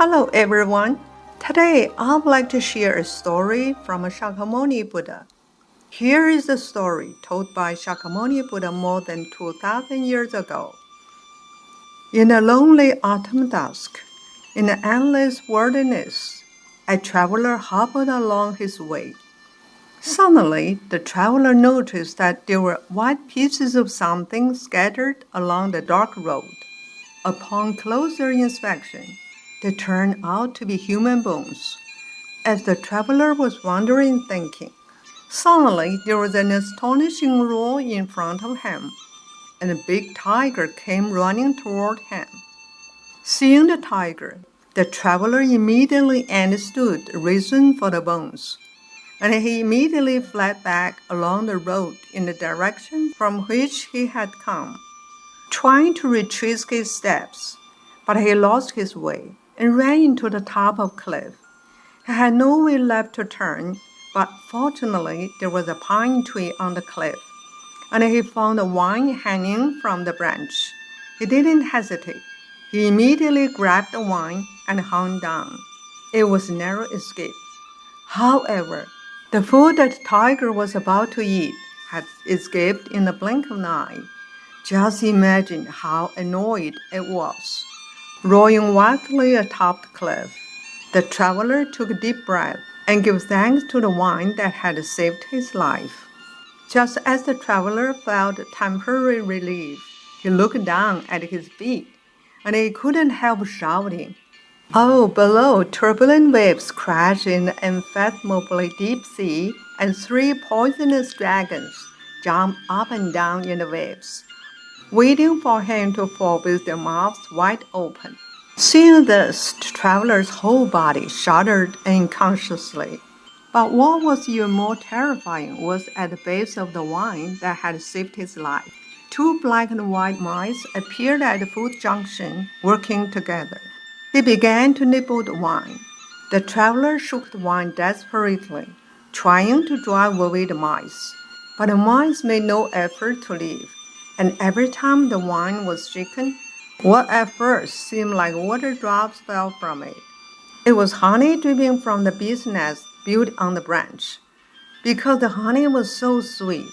Hello everyone. Today I would like to share a story from Shakyamuni Buddha. Here is a story told by Shakyamuni Buddha more than 2,000 years ago. In a lonely autumn dusk, in an endless wilderness, a traveler hobbled along his way. Suddenly, the traveler noticed that there were white pieces of something scattered along the dark road. Upon closer inspection, they turned out to be human bones. As the traveler was wondering, thinking, suddenly there was an astonishing roar in front of him, and a big tiger came running toward him. Seeing the tiger, the traveler immediately understood the reason for the bones, and he immediately fled back along the road in the direction from which he had come, trying to retrace his steps, but he lost his way and ran into the top of a cliff. He had no way left to turn, but fortunately there was a pine tree on the cliff, and he found a vine hanging from the branch. He didn't hesitate. He immediately grabbed the vine and hung down. It was a narrow escape. However, the food that the tiger was about to eat had escaped in the blink of an eye. Just imagine how annoyed it was. Roaring wildly atop the cliff, the traveler took a deep breath and gave thanks to the wine that had saved his life. Just as the traveler felt temporary relief, he looked down at his feet, and he couldn't help shouting. Oh, below, turbulent waves crashed in the unfathomably deep sea, and 3 poisonous dragons jumped up and down in the waves, waiting for him to fall with their mouths wide open. Seeing this, the traveler's whole body shuddered unconsciously. But what was even more terrifying was at the base of the vine that had saved his life. 2 black and white mice appeared at the foot junction, working together. They began to nibble the vine. The traveler shook the vine desperately, trying to drive away the mice. But the mice made no effort to leave, and every time the vine was shaken, what at first seemed like water drops fell from it. It was honey dripping from the bee's nest built on the branch. Because the honey was so sweet,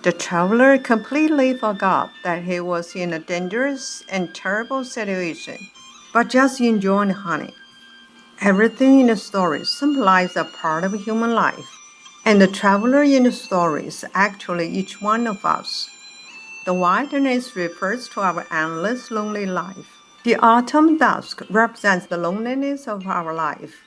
the traveler completely forgot that he was in a dangerous and terrible situation, but just enjoying the honey. Everything in the story symbolizes a part of human life, and the traveler in the story is actually each one of us. The wilderness refers to our endless lonely life. The autumn dusk represents the loneliness of our life.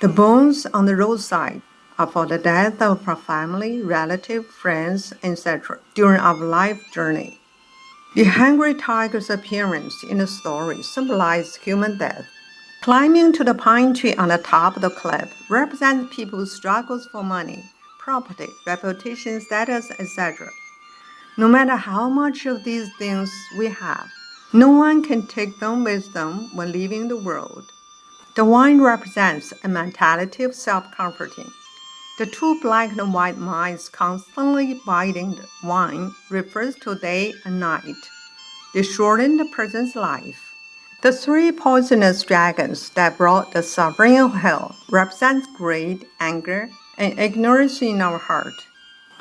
The bones on the roadside are for the death of our family, relative, friends, etc. during our life journey. The hungry tiger's appearance in the story symbolizes human death. Climbing to the pine tree on the top of the cliff represents people's struggles for money, property, reputation, status, etc. No matter how much of these things we have, no one can take them with them when leaving the world. The wine represents a mentality of self-comforting. The 2 black and white mice constantly biting the wine refers to day and night. They shorten the person's life. The 3 poisonous dragons that brought the suffering of hell represent greed, anger, and ignorance in our heart.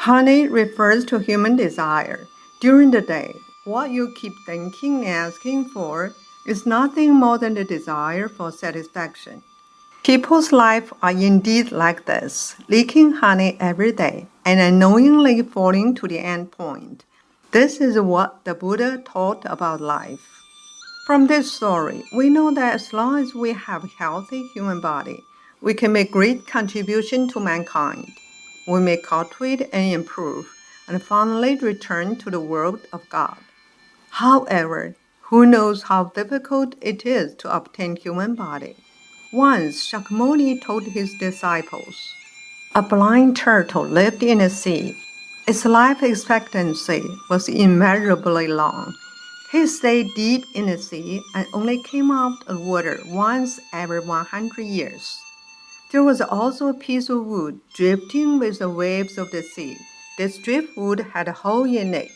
Honey refers to human desire. During the day, what you keep thinking and asking for is nothing more than the desire for satisfaction. People's lives are indeed like this, leaking honey every day and unknowingly falling to the end point. This is what the Buddha taught about life. From this story, we know that as long as we have a healthy human body, we can make great contribution to mankind. We may cultivate and improve, and finally return to the world of God. However, who knows how difficult it is to obtain human body? Once, Shakyamuni told his disciples, a blind turtle lived in the sea. Its life expectancy was immeasurably long. He stayed deep in the sea and only came out of water once every 100 years. There was also a piece of wood drifting with the waves of the sea. This driftwood had a hole in it,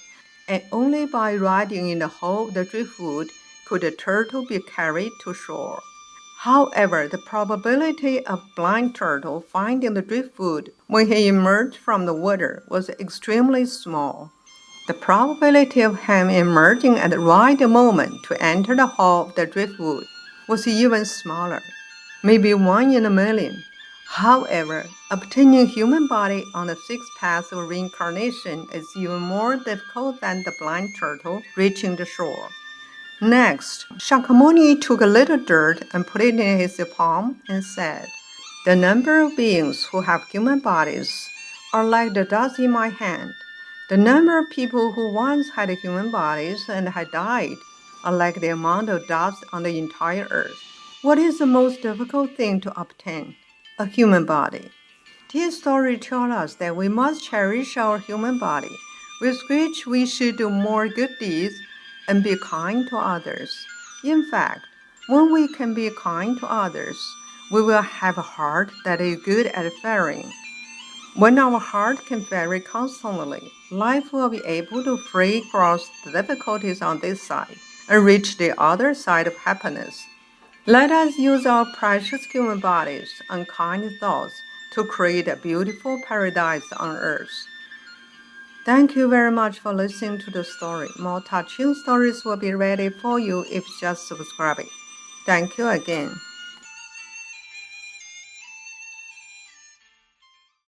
and only by riding in the hole of the driftwood could the turtle be carried to shore. However, the probability of blind turtle finding the driftwood when he emerged from the water was extremely small. The probability of him emerging at the right moment to enter the hole of the driftwood was even smaller, maybe 1 in a million. However, obtaining human body on the sixth path of reincarnation is even more difficult than the blind turtle reaching the shore. Next, Shakyamuni took a little dirt and put it in his palm and said, "The number of beings who have human bodies are like the dust in my hand. The number of people who once had human bodies and had died are like the amount of dust on the entire earth. What is the most difficult thing to obtain? A human body." This story tells us that we must cherish our human body, with which we should do more good deeds and be kind to others. In fact, when we can be kind to others, we will have a heart that is good at faring. When our heart can vary constantly, life will be able to free across the difficulties on this side and reach the other side of happiness. Let us use our precious human bodies and kind thoughts to create a beautiful paradise on earth. Thank you very much for listening to the story. More touching stories will be ready for you if just subscribing. Thank you again.